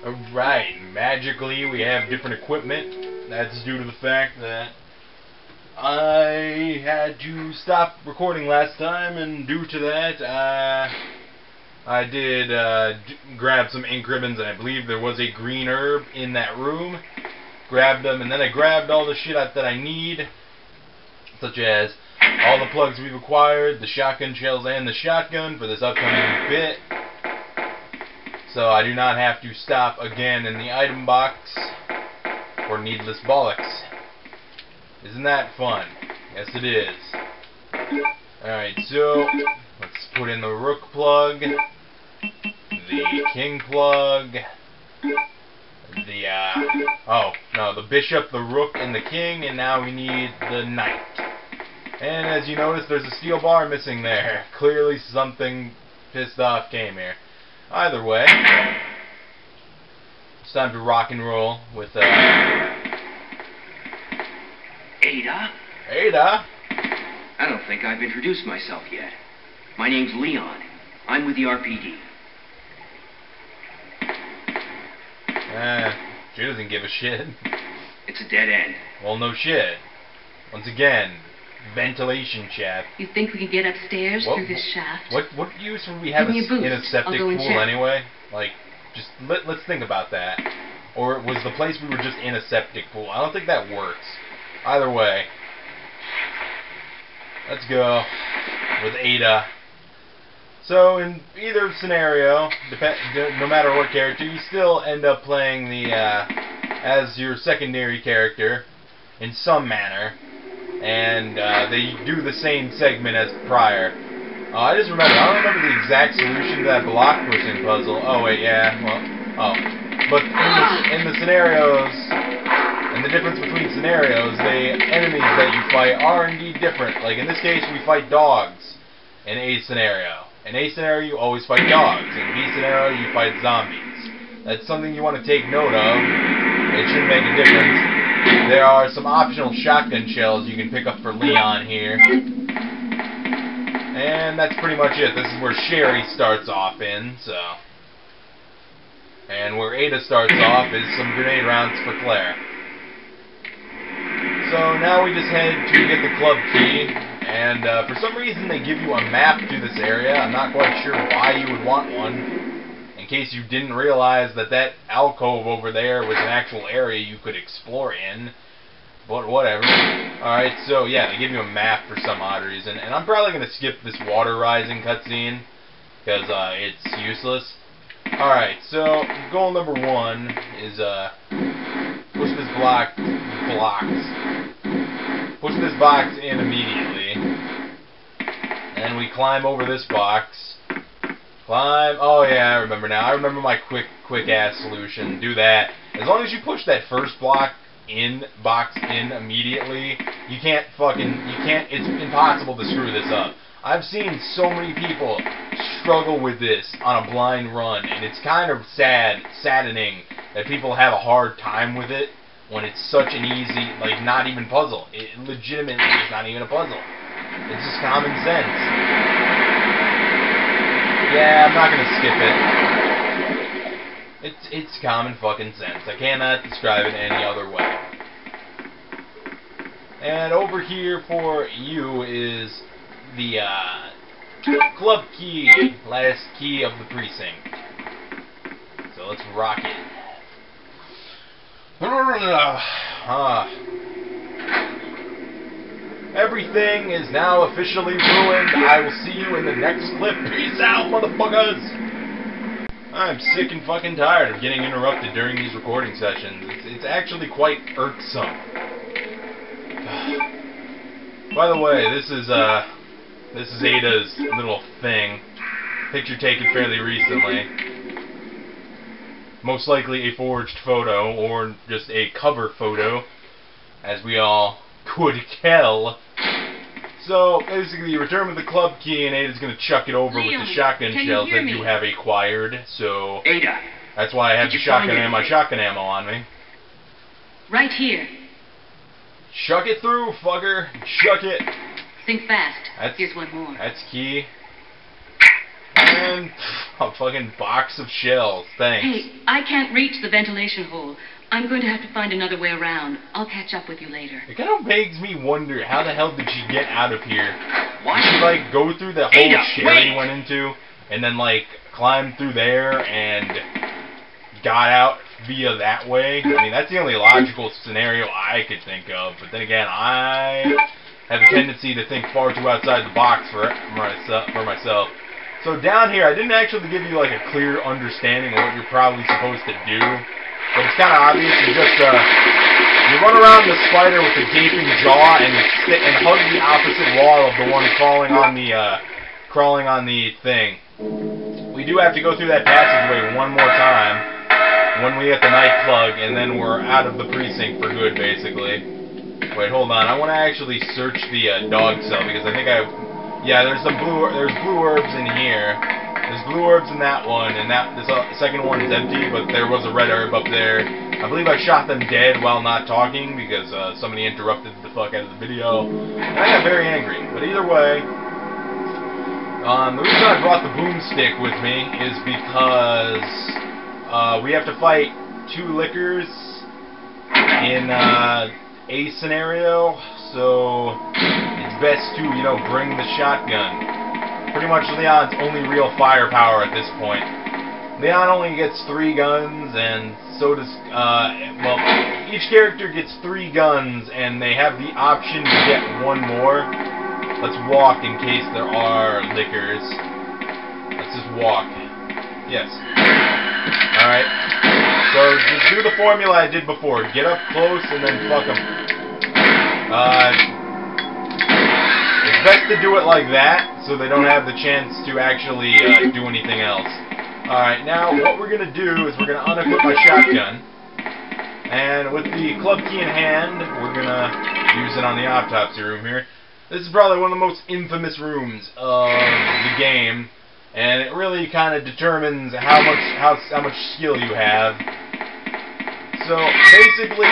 Alright, magically we have different equipment. That's due to the fact that I had to stop recording last time, and due to that, I did grab some ink ribbons, and I believe there was a green herb in that room. Grabbed them, and then I grabbed all the shit that I need, such as all the plugs we've acquired, the shotgun shells, and the shotgun for this upcoming bit. So I do not have to stop again in the item box for needless bollocks. Isn't that fun? Yes, it is. Alright, so let's put in the rook plug, the king plug, the bishop, the rook, and the king, and now we need the knight. And as you notice, there's a steel bar missing there. Clearly something pissed off came here. Either way, it's time to rock and roll with, Ada? Ada? I don't think I've introduced myself yet. My name's Leon. I'm with the RPD. She doesn't give a shit. It's a dead end. Well, no shit. Once again, ventilation shaft. You think we can get upstairs through this shaft? What use would we have in a septic pool anyway? Like, just let's think about that. Or was the place we were just in a septic pool? I don't think that works. Either way, let's go with Ada. So in either scenario, no matter what character, you still end up playing the as your secondary character in some manner. And they do the same segment as prior. I don't remember the exact solution to that block pushing puzzle. Oh wait, yeah, well, but in the scenarios, and the difference between scenarios, the enemies that you fight are indeed different. Like in this case, we fight dogs in A scenario. In A scenario, you always fight dogs. In B scenario, you fight zombies. That's something you want to take note of. It shouldn't make a difference. There are some optional shotgun shells you can pick up for Leon here. And that's pretty much it. This is where Sherry starts off in, so. And where Ada starts off is some grenade rounds for Claire. So now we just head to get the club key. And for some reason they give you a map to this area. I'm not quite sure why you would want one. In case you didn't realize that alcove over there was an actual area you could explore in. But whatever. Alright, so yeah, they give you a map for some odd reason. And I'm probably going to skip this water rising cutscene, because it's useless. Alright, so goal number 1 is push this box in immediately. And we climb over this box. Oh yeah, I remember now. I remember my quick ass solution. Do that. As long as you push that first box in immediately, it's impossible to screw this up. I've seen so many people struggle with this on a blind run, and it's kind of saddening that people have a hard time with it when it's such an easy, like, not even puzzle. It legitimately is not even a puzzle. It's just common sense. Yeah, I'm not gonna skip it. It's common fucking sense. I cannot describe it any other way. And over here for you is the club key, last key of the precinct. So let's rock it. Everything is now officially ruined. I will see you in the next clip. Peace out, motherfuckers! I'm sick and fucking tired of getting interrupted during these recording sessions. It's actually quite irksome. By the way, this is Ada's little thing. Picture taken fairly recently. Most likely a forged photo, or just a cover photo, as we all could tell. So, basically, you return with the club key, and Ada's going to chuck it over with the shotgun shells that you have acquired. So, Ada, that's why I have my shotgun ammo on me. Right here. Chuck it through, fucker. Chuck it. Think fast. Here's one more. That's key. And a fucking box of shells. Thanks. Hey, I can't reach the ventilation hole. I'm going to have to find another way around. I'll catch up with you later. It kind of makes me wonder, how the hell did she get out of here? What? Did she, like, go through the whole Ada, Sherry wait! went into, and then, like, climb through there and got out via that way? I mean, that's the only logical scenario I could think of. But then again, I have a tendency to think far too outside the box for myself. So down here, I didn't actually give you, like, a clear understanding of what you're probably supposed to do. But it's kind of obvious. You just, you run around the spider with the gaping jaw and hug the opposite wall of the one crawling on the thing. We do have to go through that passageway one more time when we hit the night plug, and then we're out of the precinct for good, basically. Wait, hold on. I want to actually search the dog cell, because I think yeah, there's blue herbs in here. There's blue herbs in that one, and this second one is empty, but there was a red herb up there. I believe I shot them dead while not talking, because somebody interrupted the fuck out of the video. And I got very angry. But either way, the reason I brought the boomstick with me is because we have to fight 2 lickers in a scenario, so it's best to, you know, bring the shotgun. Pretty much Leon's only real firepower at this point. Leon only gets 3 guns, and so does, well, each character gets 3 guns, and they have the option to get 1 more. Let's walk in case there are lickers. Let's just walk. Yes. Alright. So, just do the formula I did before. Get up close, and then fuck them. It's best to do it like that, so they don't have the chance to actually do anything else. Alright, now what we're going to do is we're going to unequip my shotgun, and with the club key in hand, we're going to use it on the autopsy room here. This is probably one of the most infamous rooms of the game, and it really kind of determines how much skill you have. So basically,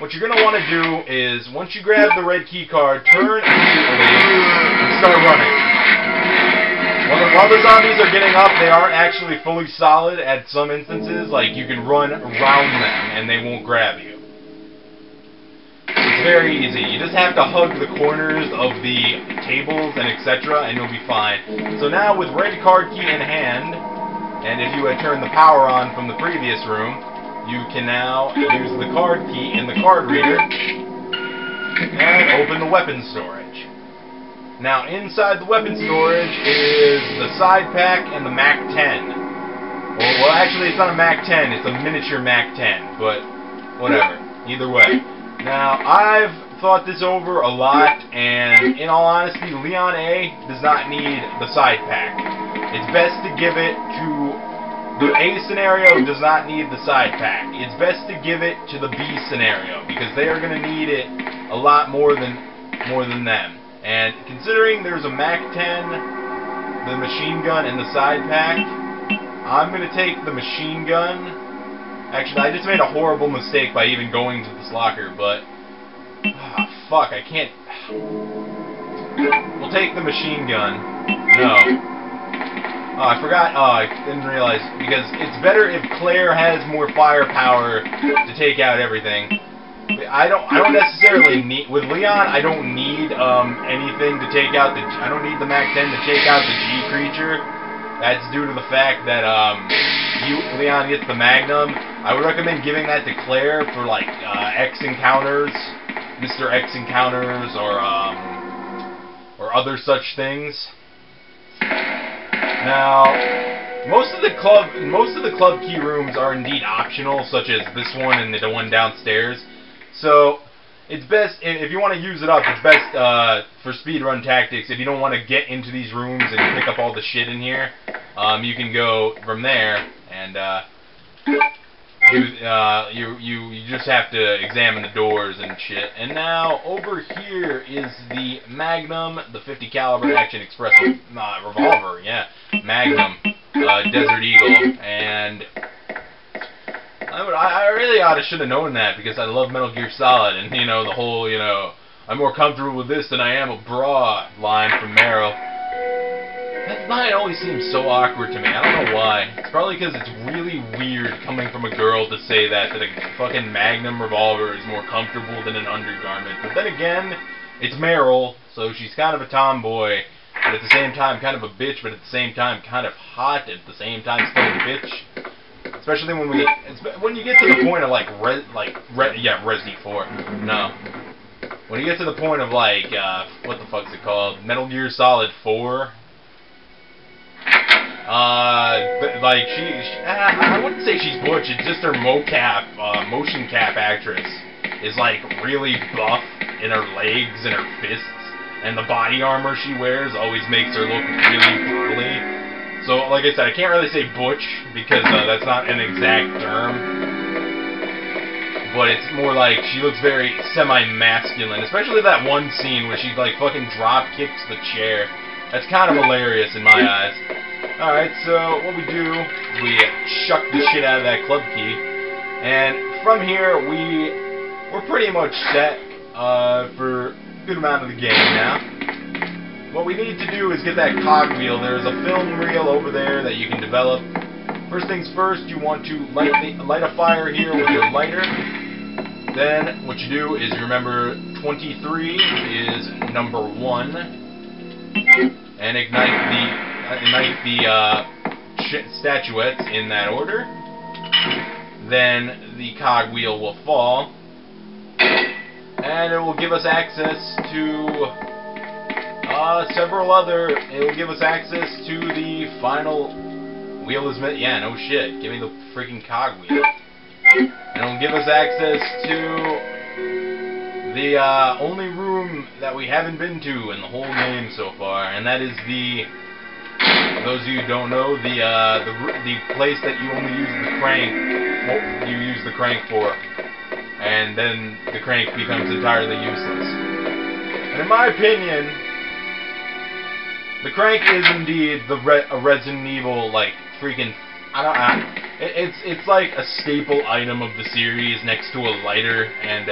what you're going to want to do is, once you grab the red key card, turn immediately and start running. While the zombies are getting up, they aren't actually fully solid at some instances. Like, you can run around them and they won't grab you. It's very easy. You just have to hug the corners of the tables and etc. and you'll be fine. So now, with red card key in hand, and if you had turned the power on from the previous room, you can now use the card key in the card reader and open the weapon storage. Now, inside the weapon storage is the side pack and the MAC-10. Well, actually, it's not a MAC-10, it's a miniature MAC-10, but whatever. Either way. Now, I've thought this over a lot, and in all honesty, Leon A does not need the side pack. It's best to give it to... The A scenario does not need the side pack. It's best to give it to the B scenario, because they are going to need it a lot more than them. And considering there's a MAC-10, the machine gun, and the side pack, I'm going to take the machine gun. Actually, I just made a horrible mistake by even going to this locker, but... fuck, I can't... We'll take the machine gun. No. Oh, I forgot. Oh, I didn't realize. Because it's better if Claire has more firepower to take out everything. I don't necessarily need... With Leon, I don't need anything to take out the... I don't need the MAC-10 to take out the G creature. That's due to the fact that Leon gets the Magnum. I would recommend giving that to Claire for, like, X encounters, Mr. X encounters, or other such things. Now, most of the club key rooms are indeed optional, such as this one and the one downstairs. So it's best, if you want to use it up, it's best for speedrun tactics. If you don't want to get into these rooms and pick up all the shit in here, you can go from there and you just have to examine the doors and shit. And now over here is the Magnum, the 50 caliber Action Express revolver, yeah, Magnum, Desert Eagle, and I really should have known that, because I love Metal Gear Solid, and you know the whole, you know, I'm more comfortable with this than I am a bra line from Meryl. That That line always seems so awkward to me. I don't know why. It's probably because it's really weird coming from a girl to say that a fucking Magnum revolver is more comfortable than an undergarment. But then again, it's Meryl, so she's kind of a tomboy, but at the same time kind of a bitch, but at the same time kind of hot, at the same time still a bitch. Especially when you get to the point of Resident 4. No. When you get to the point of like what the fuck's it called? Metal Gear Solid 4. Like I wouldn't say she's butch. It's just her motion cap actress is like really buff in her legs and her fists, and the body armor she wears always makes her look really burly. So, like I said, I can't really say butch because that's not an exact term, but it's more like she looks very semi-masculine, especially that one scene where she like fucking drop kicks the chair. That's kind of hilarious in my eyes. Alright, so what we do is we shuck the shit out of that club key, and from here we're pretty much set for a good amount of the game now. What we need to do is get that cogwheel. There's a film reel over there that you can develop. First things first, you want to light a fire here with your lighter. Then what you do is remember 23 is number 1, and ignite the statuettes in that order. Then the cogwheel will fall, and it will give us access to it will give us access to the final wheel is meant. Yeah, no shit. Give me the freaking cogwheel. And it will give us access to the only room that we haven't been to in the whole game so far, and that is for those of you who don't know, the place that you only use the crank. You use the crank for, and then the crank becomes entirely useless. And in my opinion, the crank is indeed a Resident Evil, like, freaking, it's like a staple item of the series next to a lighter, and,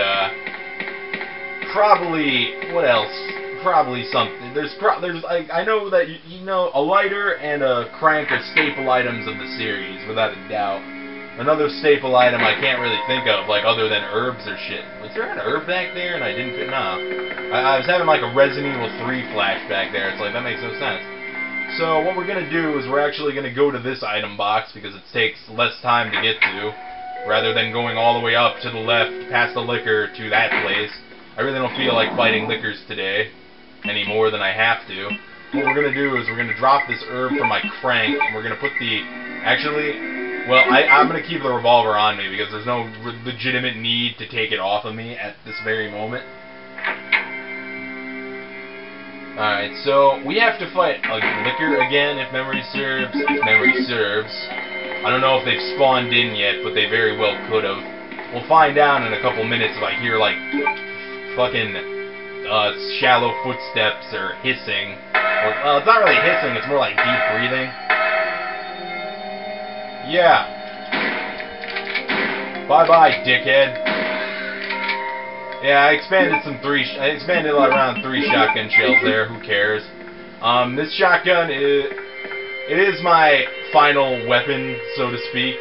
probably, what else? Probably something. I know that, you know, a lighter and a crank are staple items of the series, without a doubt. Another staple item I can't really think of, like, other than herbs or shit. Was there an herb back there and I didn't fit? No. I was having, like, a Resident Evil 3 flashback there. It's like, that makes no sense. So, what we're going to do is we're actually going to go to this item box because it takes less time to get to, rather than going all the way up to the left, past the liquor, to that place. I really don't feel like fighting liquors today, any more than I have to. What we're going to do is we're going to drop this herb from my crank, and we're going to put the... Actually... Well, I'm going to keep the revolver on me because there's no legitimate need to take it off of me at this very moment. Alright, so we have to fight liquor again, if memory serves. I don't know if they've spawned in yet, but they very well could have. We'll find out in a couple minutes if I hear, like, fucking shallow footsteps or hissing. Or, well, it's not really hissing, it's more like deep breathing. Yeah. Bye-bye, dickhead. Yeah, I expanded around 3 shotgun shells there. Who cares? This shotgun is my final weapon, so to speak,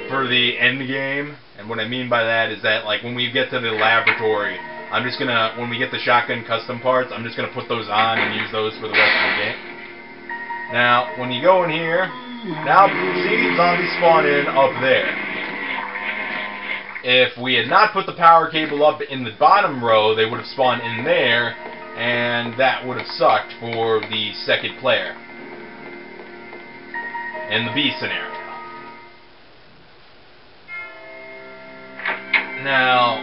for the end game. And what I mean by that is that, like, when we get to the laboratory, I'm just gonna, when we get the shotgun custom parts, I'm just gonna put those on and use those for the rest of the game. Now, when you go in here, now, see, zombies spawn in up there. If we had not put the power cable up in the bottom row, they would have spawned in there, and that would have sucked for the second player. In the B scenario. Now,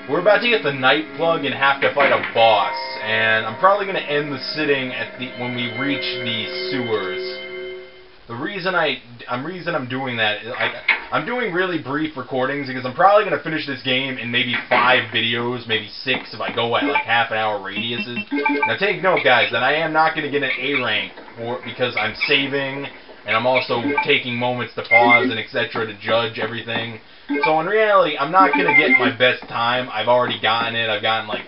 we're about to get the night plug and have to fight a boss, and I'm probably going to end the sitting at when we reach the sewers. The reason I'm doing that is I'm doing really brief recordings because I'm probably going to finish this game in maybe 5 videos, maybe 6 if I go at like half-an-hour radiuses. Now take note, guys, that I am not going to get an A rank because I'm saving, and I'm also taking moments to pause and etc. to judge everything. So in reality, I'm not going to get my best time. I've already gotten it. I've gotten like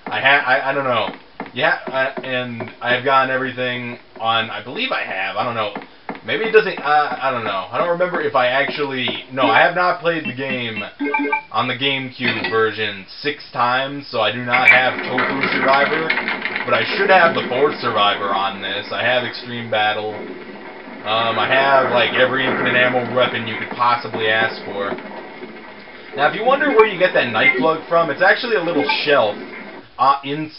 I don't know. Yeah, and I've gotten everything on, I believe I have, I don't know. Maybe it doesn't, I don't know. I don't remember if I actually, no, I have not played the game on the GameCube version 6 times, so I do not have Tofu Survivor, but I should have the 4th Survivor on this. I have Extreme Battle. I have, like, every infinite ammo weapon you could possibly ask for. Now, if you wonder where you get that knife plug from, it's actually a little shelf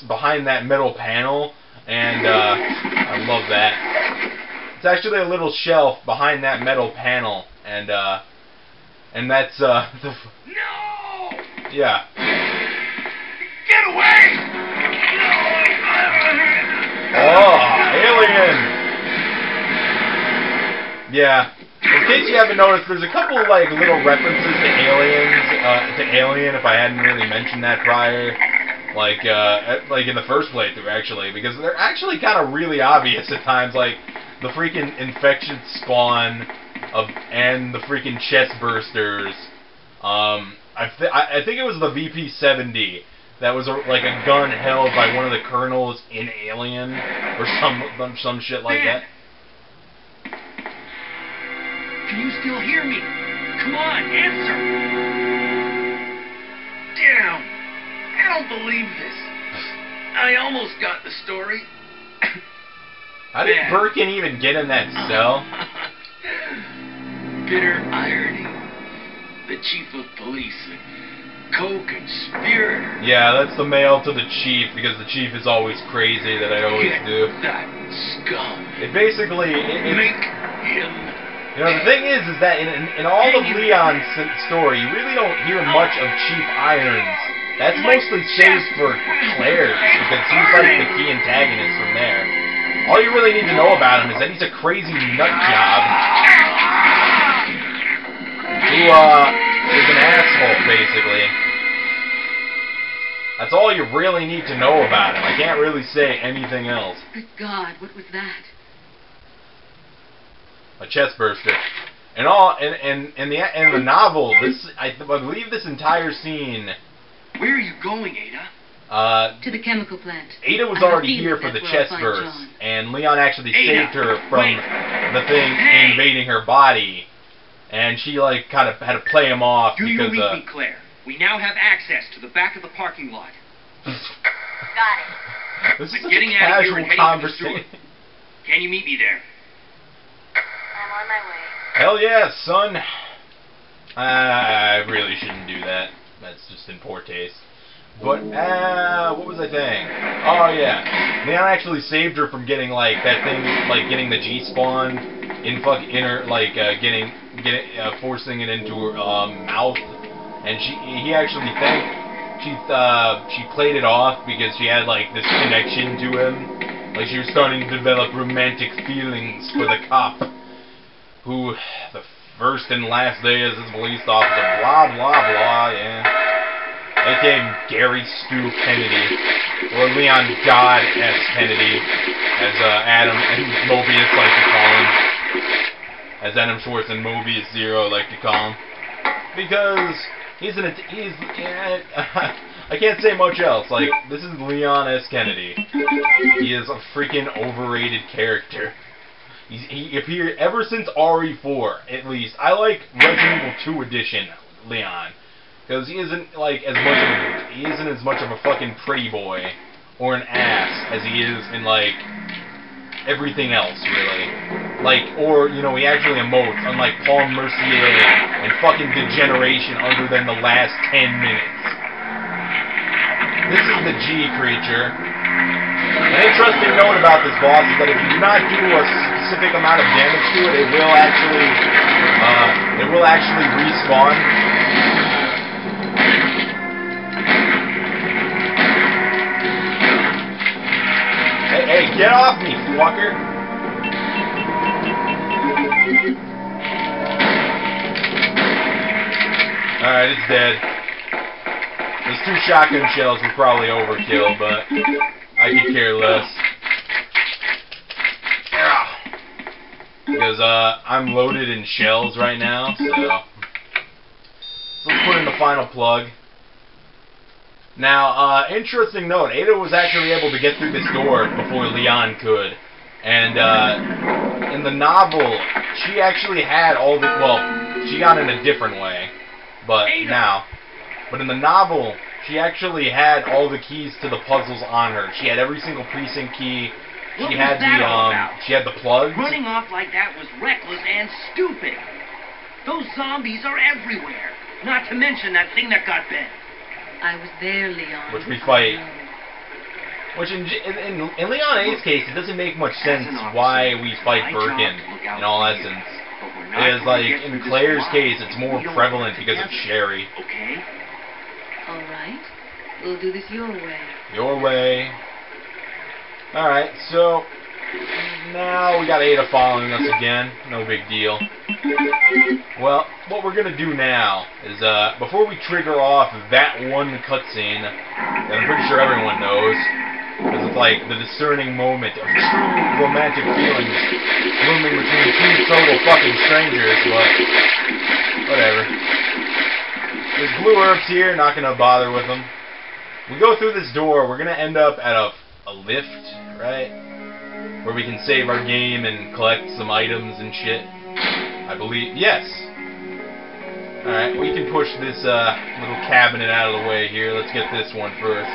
behind that metal panel, and I love that. It's actually a little shelf behind that metal panel, and that's the. No! Yeah. Get away! Oh, alien! Yeah. In case you haven't noticed, there's a couple like little references to aliens, to Alien. If I hadn't really mentioned that prior, like in the first playthrough, actually, because they're actually kind of really obvious at times, like the freaking infection spawn and the freaking chest bursters. I think it was the VP-70 that was like a gun held by one of the colonels in Alien or some shit like that. Can you still hear me? Come on, answer! Damn! I don't believe this. I almost got the story. How did Birkin even get in that cell? Bitter irony. The chief of police, co-conspirator. Yeah, that's the mail to the chief, because the chief is always crazy, that I always do. That scum. It basically... Make him... You know, the thing is that in all of Leon's story, you really don't hear much of Chief Irons. That's mostly saved for Claire, because he's like the key antagonist from there. All you really need to know about him is that he's a crazy nut job who is an asshole, basically. That's all you really need to know about him. I can't really say anything else. Good God, what was that? A chest burster. And all in the novel, I believe this entire scene. Where are you going, Ada? To the chemical plant. Ada was already here for the chest burst, and Leon actually saved her from the thing invading her body, and she like kind of had to play him off Do because. You meet me, Claire? We now have access to the back of the parking lot. Got it. This is I'm such a casual conversation. Can you meet me there? I'm on my way. Hell yeah, son. I really shouldn't do that. That's just in poor taste. But, what was I saying? Oh, yeah. Leon actually saved her from getting, like, that thing, like, getting the G-spawn in her, like, forcing it into her, mouth. And he actually she played it off because she had, like, this connection to him. Like, she was starting to develop romantic feelings for the cop who, the first and last day as his police officer, blah, blah, blah, yeah. A.k.a. Gary Stu Kennedy, or Leon God S. Kennedy, as Adam and Mobius like to call him. As Adam Schwartz and Mobius Zero like to call him. Because I can't say much else. Like, this is Leon S. Kennedy. He is a freaking overrated character. He appeared ever since RE4, at least. I like Resident Evil 2 Edition Leon, because he isn't like as much of a fucking pretty boy or an ass as he is in like everything else, really. Like, or you know, he actually emotes, unlike Paul Mercier and fucking Degeneration other than the last 10 minutes. This is the G creature. An interesting note about this boss is that if you do not do a specific amount of damage to it, it will actually respawn. Hey, get off me, fucker! Alright, it's dead. Those 2 shotgun shells were probably overkill, but I could care less. Because I'm loaded in shells right now, so let's put in the final plug. Now, interesting note, Ada was actually able to get through this door before Leon could. And, in the novel, she actually had all the, well, she got in a different way, but now. But in the novel, she actually had all the keys to the puzzles on her. She had every single precinct key. What was that all about? She had the plugs. Running off like that was reckless and stupid. Those zombies are everywhere. Not to mention that thing that got bent. I was there, Leon. Which we fight. Which in Leon A's case, it doesn't make much sense why we fight Birkin in all essence. Because, like, in Claire's case, it's more prevalent because of Sherry. Okay? All right. We'll do this your way. Your way. Alright, so now we got Ada following us again. No big deal. Well, what we're gonna do now is, before we trigger off that one cutscene that I'm pretty sure everyone knows, because it's like the discerning moment of true romantic feelings blooming between two total fucking strangers, but whatever. There's blue herbs here, not gonna bother with them. We go through this door, we're gonna end up at a lift, right? Where we can save our game and collect some items and shit. I believe, yes. Alright, we can push this little cabinet out of the way here. Let's get this one first.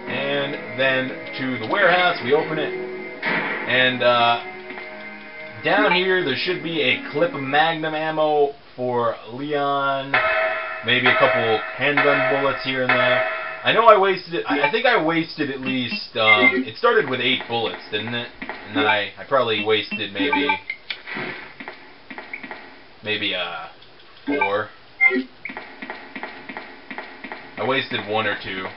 And then to the warehouse, we open it. And down here, there should be a clip of Magnum ammo for Leon. Maybe a couple handgun bullets here and there. I know I wasted, I think I wasted at least, it started with 8 bullets, didn't it? And then I probably wasted maybe 4. I wasted 1 or 2.